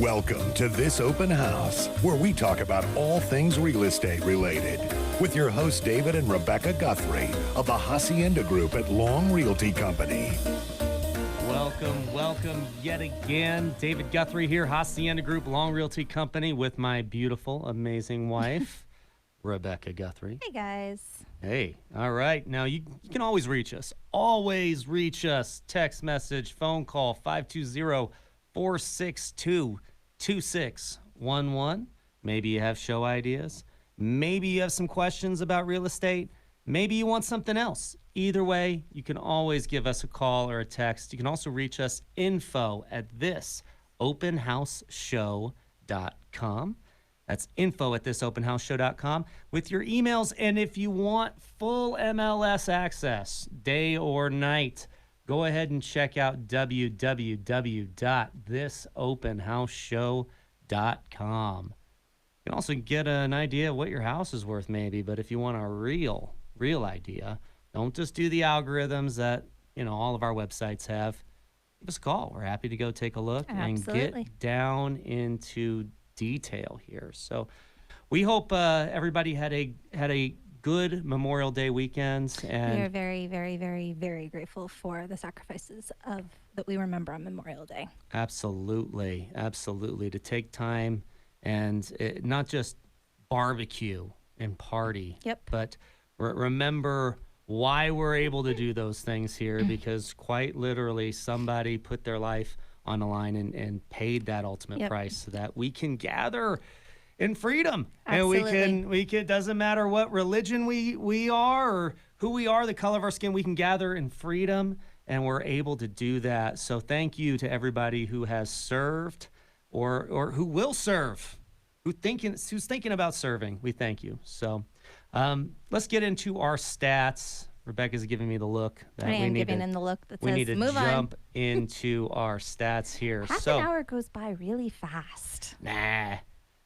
Welcome to This Open House, where we talk about all things real estate related. With your hosts, David and Rebecca Guthrie of the Hacienda Group at Long Realty Company. Welcome yet again. David Guthrie here, Hacienda Group, Long Realty Company, with my beautiful, amazing wife, Rebecca Guthrie. Hey, guys. Hey, all right. Now, you can always reach us. Always reach us. Text message, phone call, 520-462-2611. Maybe you have show ideas. Maybe you have some questions about real estate. Maybe you want something else. Either way, you can always give us a call or a text. You can also reach us info@thisopenhouseshow.com. That's info@thisopenhouseshow.com with your emails. And if you want full MLS access, day or night, go ahead and check out www.thisopenhouseshow.com. You can also get an idea of what your house is worth maybe, but if you want a real idea, don't just do the algorithms that, all of our websites have. Give us a call. We're happy to go take a look and get down into detail here. So we hope everybody had a good Memorial Day weekend. And we are very, very, very, very grateful for the sacrifices that we remember on Memorial Day. Absolutely. To take time and not just barbecue and party, but remember why we're able to do those things here, because quite literally somebody put their life on the line and paid that ultimate price so that we can gather in freedom. Absolutely. And we can doesn't matter what religion we are or who we are, the color of our skin, we can gather in freedom, and we're able to do that. So thank you to everybody who has served or who will serve, who's thinking about serving. We thank you. So let's get into our stats. Rebecca's giving me the look. I am giving in the look that says, we need to move on. jump into our stats here. Half an hour goes by really fast. Nah.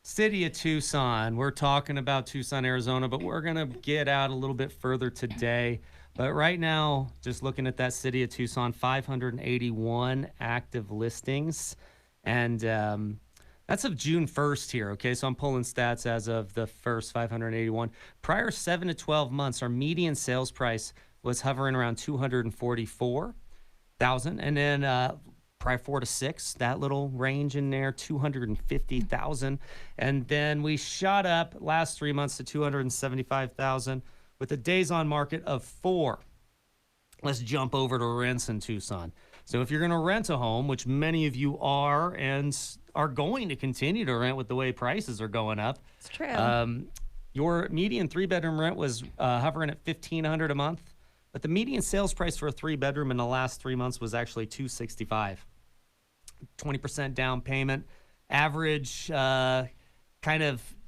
City of Tucson. We're talking about Tucson, Arizona, but we're going to get out a little bit further today. But right now, just looking at that city of Tucson, 581 active listings. And that's of June 1st here, okay? So I'm pulling stats as of the first, 581. Prior 7 to 12 months, our median sales price was hovering around $244,000. And then prior 4 to 6, that little range in there, $250,000. And then we shot up last 3 months to $275,000 with a days on market of 4. Let's jump over to rents in Tucson. So if you're going to rent a home, which many of you are and are going to continue to rent with the way prices are going up. It's true. Your median 3-bedroom rent was hovering at $1,500 a month, but the median sales price for a 3-bedroom in the last 3 months was actually $265. 20% down payment. Average APR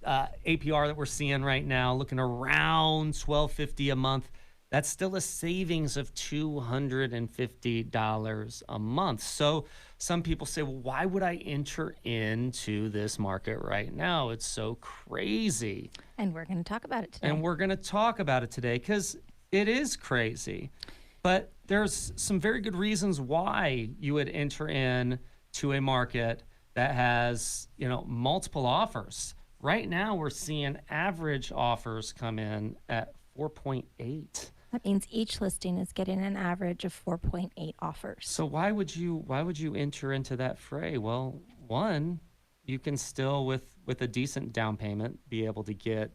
that we're seeing right now, looking around $1,250 a month. That's still a savings of $250 a month. So some people say, well, why would I enter into this market right now? It's so crazy. And we're going to talk about it today. Because it is crazy. But there's some very good reasons why you would enter in to a market that has, multiple offers. Right now, we're seeing average offers come in at 4.8. That means each listing is getting an average of 4.8 offers. So why would you enter into that fray? Well, one, you can still with a decent down payment be able to get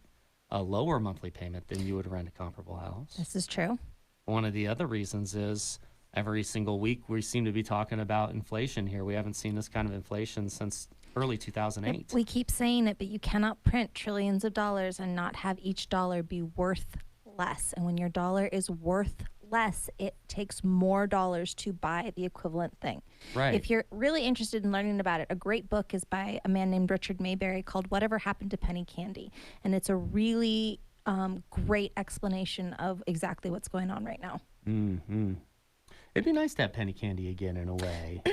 a lower monthly payment than you would rent a comparable house. This is true. One of the other reasons is every single week we seem to be talking about inflation here. We haven't seen this kind of inflation since early 2008. We keep saying it, but you cannot print trillions of dollars and not have each dollar be worth less. And when your dollar is worth less, it takes more dollars to buy the equivalent thing. Right. If you're really interested in learning about it, a great book is by a man named Richard Mayberry called Whatever Happened to Penny Candy. And it's a really great explanation of exactly what's going on right now. Mm-hmm. It'd be nice to have penny candy again in a way.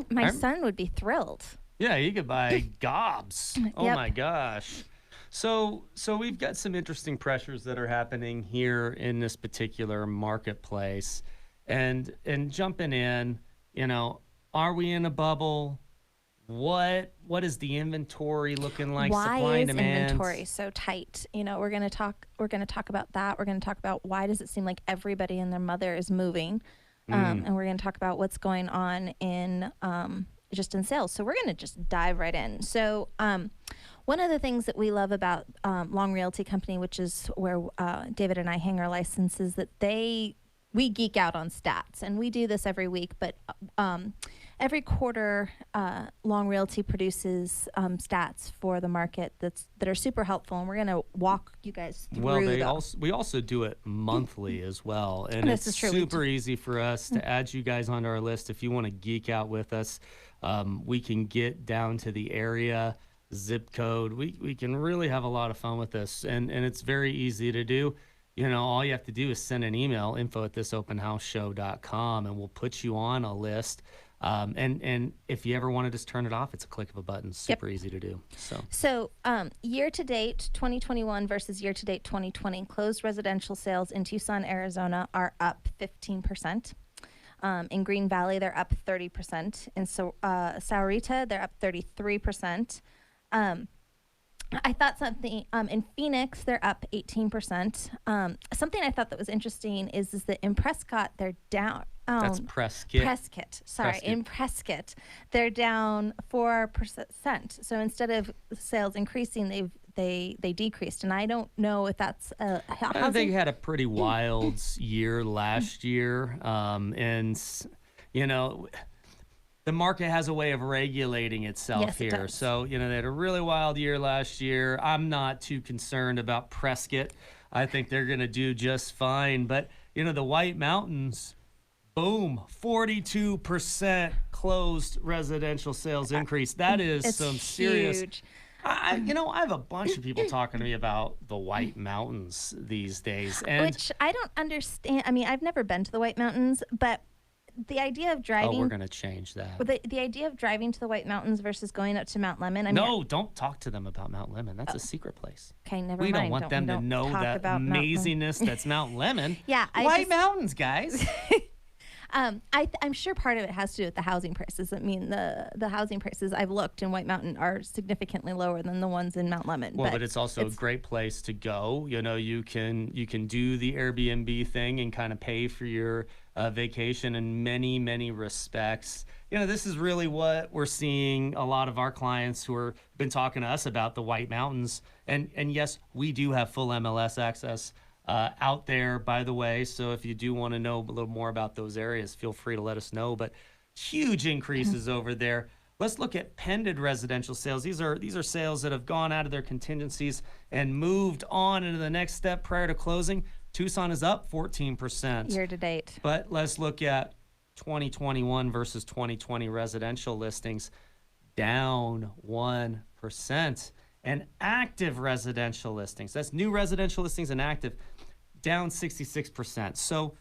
My son would be thrilled. Yeah, you could buy gobs. Oh, Yep. my gosh. So we've got some interesting pressures that are happening here in this particular marketplace. And jumping in, are we in a bubble? what is the inventory looking like? Why Supply and is demand. inventory so tight? We're going to talk about that. We're going to talk about why does it seem like everybody and their mother is moving? And we're going to talk about what's going on in just in sales. So we're going to just dive right in. So one of the things that we love about Long Realty Company, which is where David and I hang our licenses, that we geek out on stats, and we do this every week, but every quarter, Long Realty produces stats for the market that are super helpful, and we're going to walk you guys through. Well, we also do it monthly as well, and This it's is true. super easy for us to add you guys onto our list. If you want to geek out with us, we can get down to the area, zip code. We can really have a lot of fun with this, and it's very easy to do. All you have to do is send an email, info@thisopenhouseshow.com, and we'll put you on a list. And if you ever want to just turn it off, it's a click of a button. Super easy to do. So year to date 2021 versus year to date 2020, closed residential sales in Tucson, Arizona are up 15%. In Green Valley, they're up 30%. In Sahuarita, they're up 33%. I thought something in Phoenix, they're up 18%. Something I thought that was interesting is that in Prescott, they're down. That's Prescott. Sorry, in Prescott, they're down 4%. So instead of sales increasing, they decreased, and I don't know if that's I think they had a pretty wild year last year, and the market has a way of regulating itself here. It does. So, they had a really wild year last year. I'm not too concerned about Prescott. I think they're going to do just fine. But, the White Mountains, boom, 42% closed residential sales increase. That is it's some serious. Huge. I have a bunch of people talking to me about the White Mountains these days. Which I don't understand. I mean, I've never been to the White Mountains, but the idea of driving. Oh, we're going to change that. The idea of driving to the White Mountains versus going up to Mount Lemon. No, don't talk to them about Mount Lemon. That's a secret place. Okay, never mind. We don't want them to know that amazingness that's Mount Lemon. Yeah, White Mountains, guys. I'm sure part of it has to do with the housing prices. I mean, the housing prices I've looked in White Mountain are significantly lower than the ones in Mount Lemon. Well, but it's also a great place to go. You can do the Airbnb thing and kind of pay for your vacation in many, many respects. This is really what we're seeing a lot of our clients who have been talking to us about the White Mountains. And yes, we do have full MLS access out there, by the way. So if you do want to know a little more about those areas, feel free to let us know. But huge increases over there. Let's look at pended residential sales. These are sales that have gone out of their contingencies and moved on into the next step prior to closing. Tucson is up 14% year to date. But let's look at 2021 versus 2020 residential listings, down 1%. And active residential listings, that's new residential listings and active, down 66%. So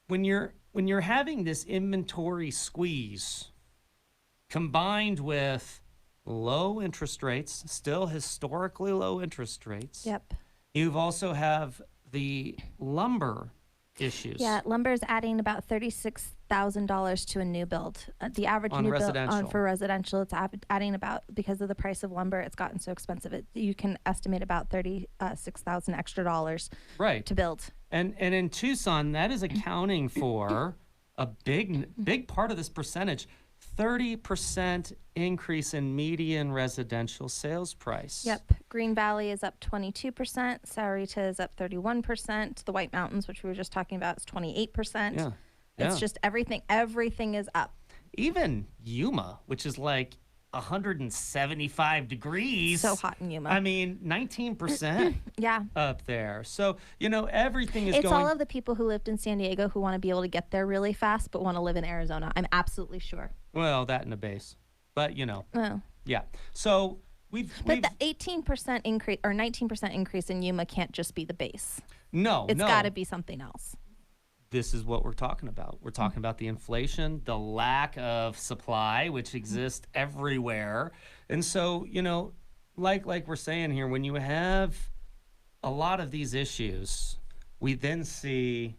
when you're having this inventory squeeze combined with low interest rates, still historically low interest rates. Yep. You've also have the lumber issues. Yeah, lumber is adding about $36,000 to a new build. The average On new residential. build for residential, it's adding about, because of the price of lumber, it's gotten so expensive. You can estimate about $36,000 extra dollars to build. And in Tucson, that is accounting for a big part of this percentage. 30% increase in median residential sales price. Yep. Green Valley is up 22%. Sahuarita is up 31%. The White Mountains, which we were just talking about, is 28%. Yeah. It's just everything is up. Even Yuma, which is like 175 degrees. So hot in Yuma. I mean, 19% yeah. up there. So, everything is It's going. all of the people who lived in San Diego who want to be able to get there really fast but want to live in Arizona. I'm absolutely sure. Well, that and a base. But, Oh. Yeah. So But the 18% increase or 19% increase in Yuma can't just be the base. No, It's got to be something else. This is what we're talking about. We're talking about the inflation, the lack of supply, which exists everywhere. And so, like we're saying here, when you have a lot of these issues, we then see,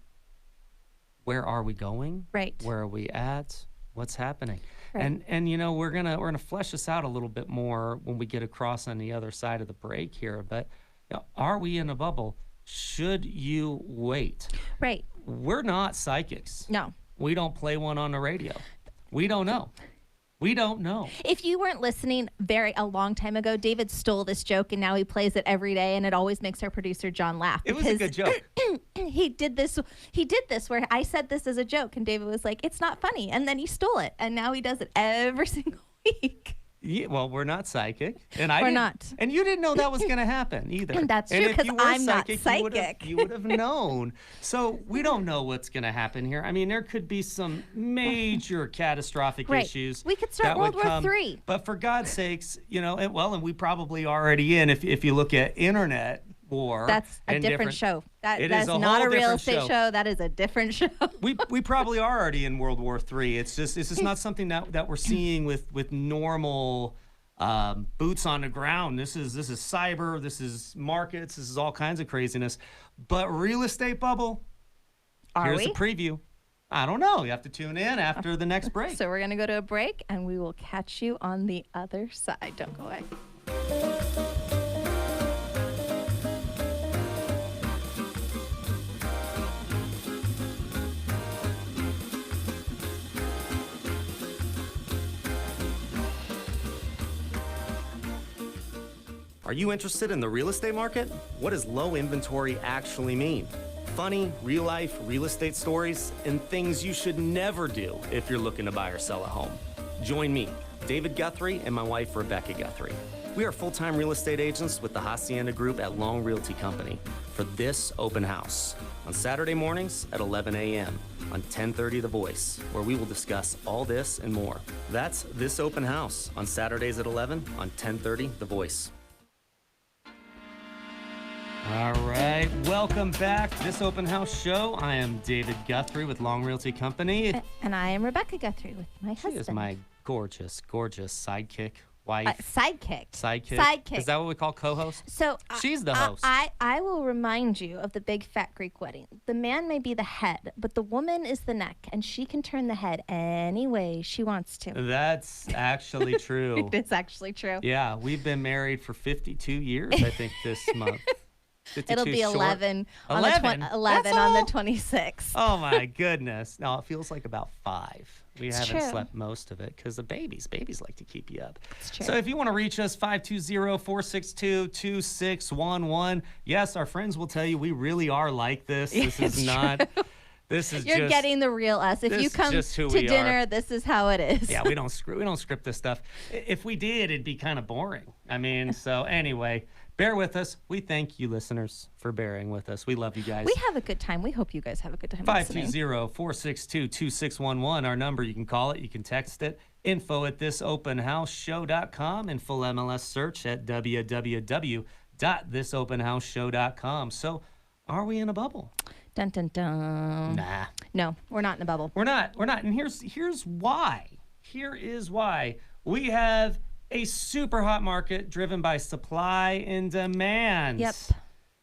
where are we going? Right. Where are we at? What's happening? Right. And we're gonna flesh this out a little bit more when we get across on the other side of the break here. But are we in a bubble? Should you wait? Right. We're not psychics. No. We don't play one on the radio. We don't know. We don't know. If you weren't listening a long time ago, David stole this joke and now he plays it every day, and it always makes our producer John laugh. It was a good joke. He did this where I said this as a joke and David was like, it's not funny. And then he stole it. And now he does it every single week. Yeah, well, we're not psychic, and We're not. And you didn't know that was going to happen either. And that's true, if 'cause you were I'm not psychic. You would have known. So we don't know what's going to happen here. I mean, there could be some major catastrophic Right. issues. We could start that World would War come. III. But for God's sakes, and we probably already in. If you look at internet war, That's a and different show. It That's is a not whole a real different estate show. That is a different show. we probably are already in World War III. It's just not something that we're seeing with normal boots on the ground. This is cyber. This is markets. This is all kinds of craziness. But real estate bubble. Here's we? the preview. I don't know. You have to tune in after the next break. So we're going to go to a break and we will catch you on the other side. Don't go away. Are you interested in the real estate market? What does low inventory actually mean? Funny, real-life real estate stories and things you should never do if you're looking to buy or sell a home. Join me, David Guthrie, and my wife, Rebecca Guthrie. We are full-time real estate agents with the Hacienda Group at Long Realty Company for This Open House on Saturday mornings at 11 a.m. on 1030 The Voice, where we will discuss all this and more. That's This Open House on Saturdays at 11 on 1030 The Voice. All right, welcome back. This open house show. I am David Guthrie with Long Realty Company. And I am Rebecca Guthrie with my She husband. is my gorgeous, gorgeous sidekick, wife. Sidekick. Sidekick. Is that what we call co-host? So She's the host. I will remind you of the big fat Greek wedding. The man may be the head, but the woman is the neck, and she can turn the head any way she wants to. That's actually true. It's actually true. Yeah, we've been married for 52 years, I think, this month. It'll be 11 on 11? the 11 That's on all? the 26th. Oh my goodness. No, it feels like about 5. We It's haven't true. slept most of it because the babies like to keep you up. It's true. So if you want to reach us, 520-462-2611. Yes, our friends will tell you we really are like this. This is not, this is You're just, getting the real us. If this you is come just who to we dinner, are. this is how it is. Yeah, we don't script this stuff. If we did, it'd be kind of boring. I mean, so anyway, bear with us. We thank you, listeners, for bearing with us. We love you guys. We have a good time. We hope you guys have a good time listening. 520-462-2611, our number. You can call it. You can text it. info@thisopenhouseshow.com and full MLS search at www.thisopenhouseshow.com. So are we in a bubble? Dun, dun, dun. Nah. No, we're not in a bubble. We're not. And here's why. Here is why. We have a super hot market driven by supply and demand. Yep.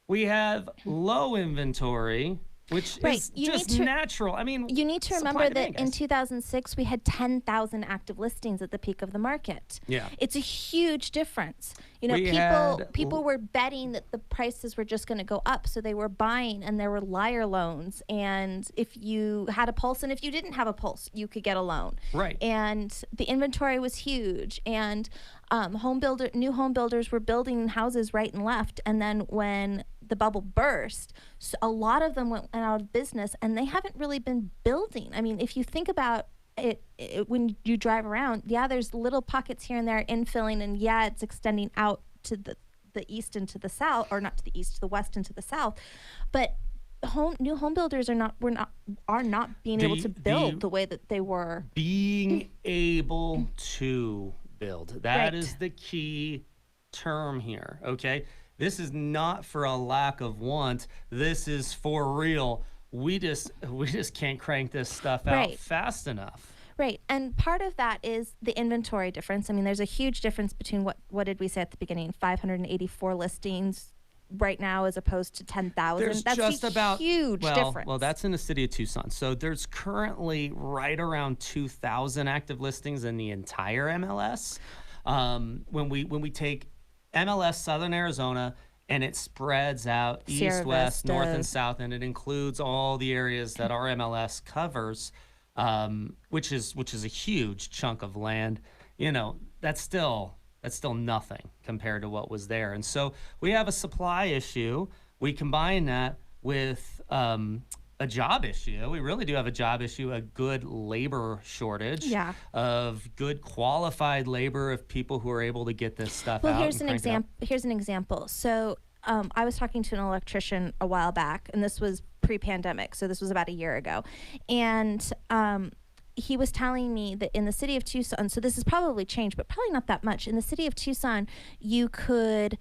We have low inventory, which Right. is You just need to- natural. I mean, You need to supply remember and that demand, in guys. 2006, we had 10,000 active listings at the peak of the market. Yeah. It's a huge difference. You know, We had- people were betting that the prices were just going to go up, so they were buying, and there were liar loans. And if you had a pulse, and if you didn't have a pulse, you could get a loan. Right. And the inventory was huge, and new home builders were building houses right and left. And then when the bubble burst, so a lot of them went out of business, and they haven't really been building. I mean, if you think about it, when you drive around, yeah, there's little pockets here and there infilling, and yeah, it's extending out to the east and to the south, or not to the east, to the west and to the south. But new home builders are not being able to build the way that they were. being able to build. That Right. is the key term here, okay? This is not for a lack of want. This is for real. We just can't crank this stuff out Right. fast enough. Right. And part of that is the inventory difference. I mean, there's a huge difference between what did we say at the beginning? 584 listings right now as opposed to 10,000. There's That's just a about huge difference. Well, that's in the city of Tucson. So there's currently right around 2,000 active listings in the entire MLS. When we take MLS Southern Arizona and it spreads out Sierra east, west, north, and Vistas. south, and it includes all the areas that our MLS covers, which is a huge chunk of land. That's still nothing compared to what was there. And so we have a supply issue. We combine that with a job issue. We really do have a job issue, a good labor shortage of good qualified labor, of people who are able to get this stuff out. Here's an example. So I was talking to an electrician a while back, and this was pre-pandemic, so this was about a year ago. And he was telling me that in the city of Tucson, so this has probably changed, but probably not that much. In the city of Tucson, you could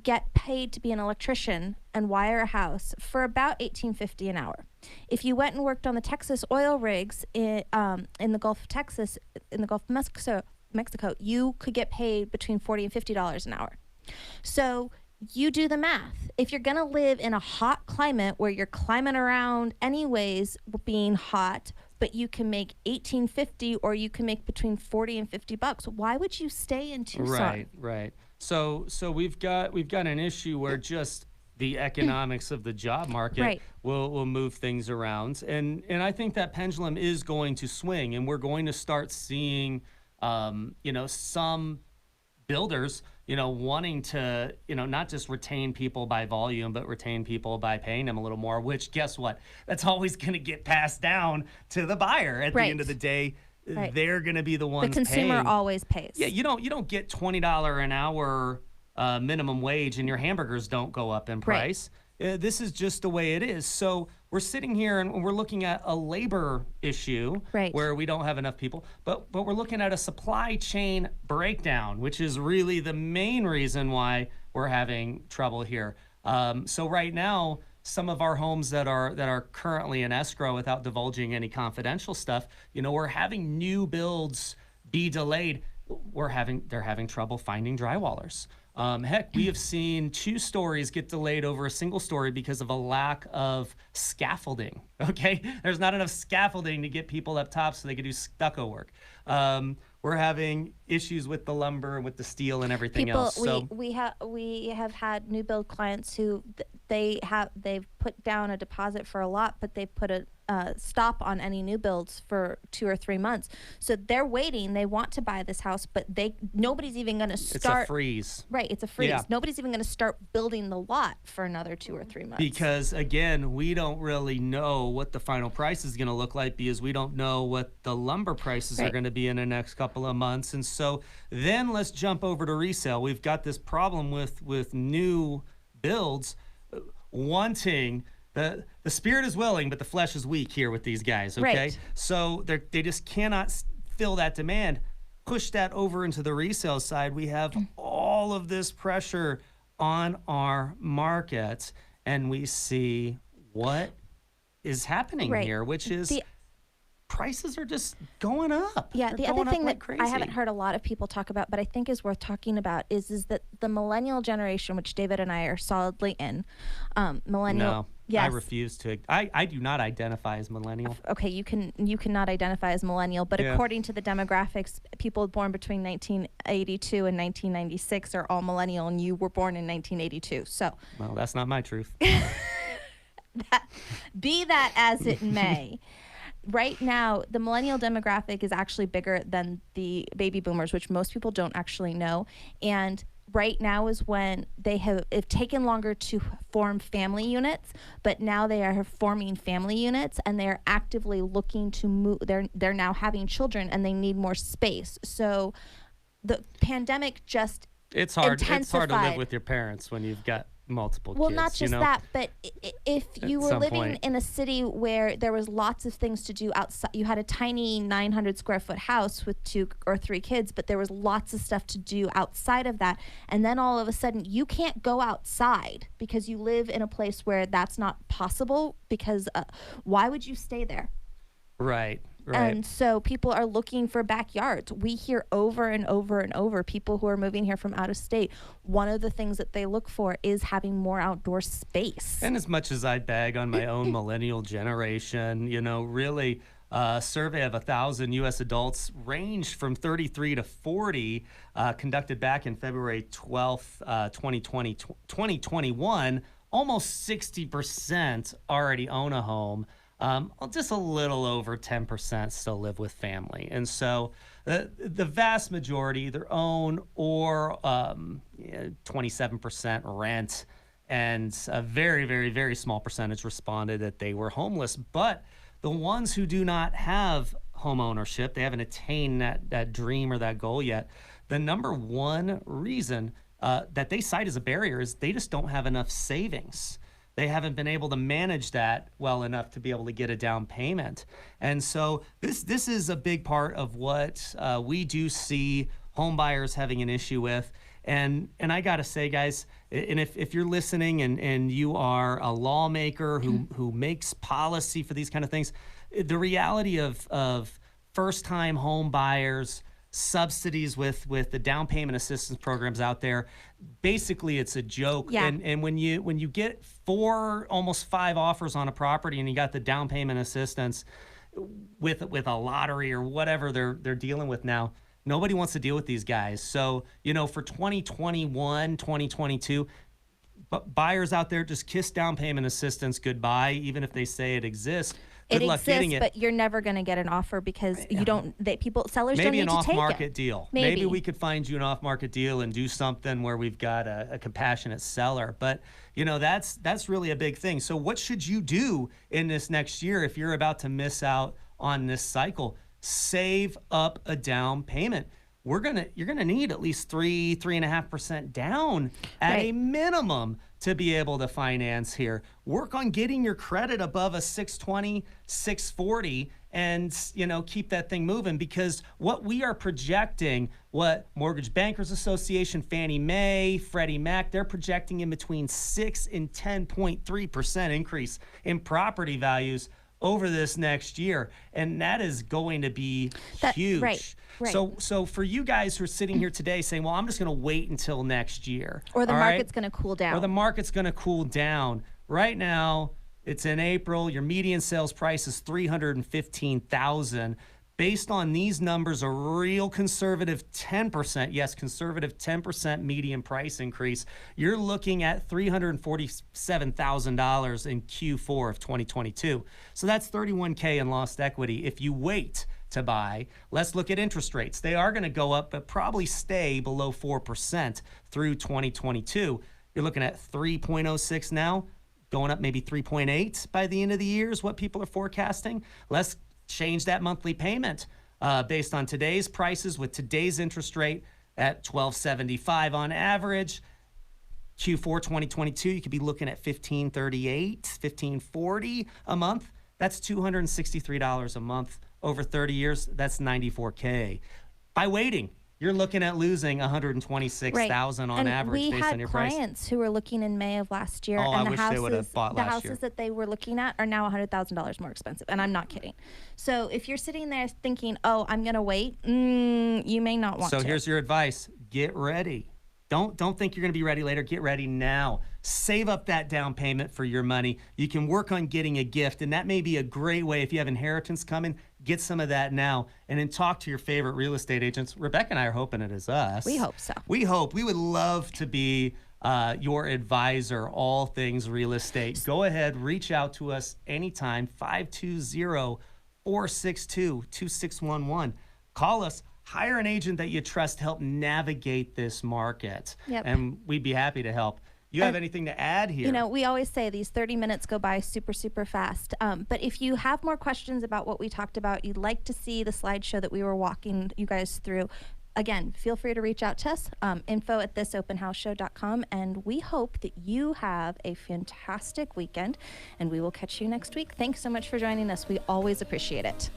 get paid to be an electrician and wire a house for about $18.50 an hour. If you went and worked on the Texas oil rigs in the Gulf of Texas, in the Gulf of Mexico, you could get paid between $40 and $50 an hour. So you do the math. If you're going to live in a hot climate where you're climbing around anyways being hot, but you can make $18.50 or you can make between $40 and $50, why would you stay in Tucson? Right. So we've got an issue where just the economics of the job market will move things around, and I think that pendulum is going to swing, and we're going to start seeing some builders wanting to not just retain people by volume, but retain people by paying them a little more, which, guess what, that's always going to get passed down to the buyer at the end of the day. They're going to be the ones paying. The consumer paying. always pays. Yeah, you don't get $20 an hour minimum wage and your hamburgers don't go up in price. This is just the way it is. So we're sitting here and we're looking at a labor issue where we don't have enough people, but we're looking at a supply chain breakdown, which is really the main reason why we're having trouble here. So right now, some of our homes that are currently in escrow, without divulging any confidential stuff, we're having new builds be delayed. They're having trouble finding drywallers. Heck, we have seen 2 stories get delayed over a single story because of a lack of scaffolding. Okay, there's not enough scaffolding to get people up top so they can do stucco work. We're having issues with the lumber and with the steel and everything else. So we have had new build clients who they've put down a deposit for a lot, but they've put a stop on any new builds for 2 or 3 months. So they're waiting. They want to buy this house, but nobody's even going to start. It's a freeze. Right, it's a freeze. Yeah. Nobody's even going to start building the lot for another 2 or 3 months. Because again, we don't really know what the final price is going to look like, because we don't know what the lumber prices are going to be in the next couple of months. And so then let's jump over to resale. We've got this problem with new builds wanting. The spirit is willing, but the flesh is weak here with these guys, okay? Right. So they just cannot fill that demand. Push that over into the resale side. We have all of this pressure on our markets, and we see what is happening here, which is prices are just going up. Yeah, They're the other thing like that crazy. I haven't heard a lot of people talk about, but I think is worth talking about, is that the millennial generation, which David and I are solidly in, millennial. No, yes. I refuse to. I do not identify as millennial. Okay, you cannot identify as millennial, but according to the demographics, people born between 1982 and 1996 are all millennial, and you were born in 1982. So, well, that's not my truth. Be that as it may. Right now, the millennial demographic is actually bigger than the baby boomers, which most people don't actually know. And right now is when they have taken longer to form family units, but now they are forming family units, and they're actively looking to move. They're now having children, and they need more space. So the pandemic just it's hard to intensified. live with your parents when you've got multiple well, kids. not just that, but if you were living in a city where there was lots of things to do outside, you had a tiny 900 square foot house with 2 or 3 kids, but there was lots of stuff to do outside of that. And then all of a sudden you can't go outside because you live in a place where that's not possible, because why would you stay there? Right. And so people are looking for backyards. We hear over and over and over people who are moving here from out of state. One of the things that they look for is having more outdoor space. And as much as I bag on my own millennial generation, really a survey of 1,000 U.S. adults ranged from 33 to 40, conducted back in February 12th, 2021. Almost 60% already own a home. Just a little over 10% still live with family. And so the vast majority either own or 27% rent. And a very, very, very small percentage responded that they were homeless. But the ones who do not have home ownership, they haven't attained that dream or that goal yet, the number one reason that they cite as a barrier is they just don't have enough savings. They haven't been able to manage that well enough to be able to get a down payment. And so this is a big part of what we do see home buyers having an issue with. And I got to say, guys, and if you're listening and you are a lawmaker who makes policy for these kind of things, the reality of first-time home buyers, subsidies with the down payment assistance programs out there, basically it's a joke. Yeah. And when you get 4, almost 5 offers on a property and you got the down payment assistance with a lottery or whatever they're dealing with now, nobody wants to deal with these guys. So, for 2021, 2022, buyers out there, just kiss down payment assistance goodbye, even if they say it exists. Good luck getting it. But you're never going to get an offer because sellers don't need to take it. Maybe an off-market deal. Maybe we could find you an off-market deal and do something where we've got a compassionate seller. But, that's really a big thing. So what should you do in this next year if you're about to miss out on this cycle? Save up a down payment. You're gonna need at least 3.5% down at a minimum to be able to finance here. Work on getting your credit above a 620, 640, and keep that thing moving, because what we are projecting, what Mortgage Bankers Association, Fannie Mae, Freddie Mac, they're projecting in between 6 and 10.3% increase in property values over this next year, and that is going to be huge. Right. So for you guys who are sitting here today saying, well, I'm just going to wait until next year. Or the market's going to cool down. Or the market's going to cool down. Right now, it's in April. Your median sales price is $315,000. Based on these numbers, a real conservative 10%, yes, conservative 10% median price increase, you're looking at $347,000 in Q4 of 2022. So that's $31K in lost equity if you wait to buy. Let's look at interest rates. They are going to go up, but probably stay below 4% through 2022. You're looking at 3.06 now, going up maybe 3.8 by the end of the year is what people are forecasting. Let's change that monthly payment based on today's prices with today's interest rate at $1,275 on average. Q4 2022, you could be looking at $1,538, $1,540 a month. That's $263 a month over 30 years. That's $94K. By waiting, you're looking at losing $126,000 on average based on your price. We had clients who were looking in May of last year, and I wish they would have bought last year. The houses that they were looking at are now $100,000 more expensive, and I'm not kidding. So if you're sitting there thinking, oh, I'm going to wait, you may not want to. So here's your advice. Get ready. Don't think you're going to be ready later. Get ready now. Save up that down payment for your money. You can work on getting a gift, and that may be a great way. If you have inheritance coming, get some of that now, and then talk to your favorite real estate agents. Rebecca and I are hoping it is us. We hope so. We hope. We would love to be your advisor, all things real estate. Go ahead, reach out to us anytime, 520-462-2611. Call us. Hire an agent that you trust to help navigate this market. Yep. And we'd be happy to help. You have anything to add here? We always say these 30 minutes go by super, super fast. But if you have more questions about what we talked about, you'd like to see the slideshow that we were walking you guys through, again, feel free to reach out to us, info@thisopenhouseshow.com. And we hope that you have a fantastic weekend, and we will catch you next week. Thanks so much for joining us. We always appreciate it.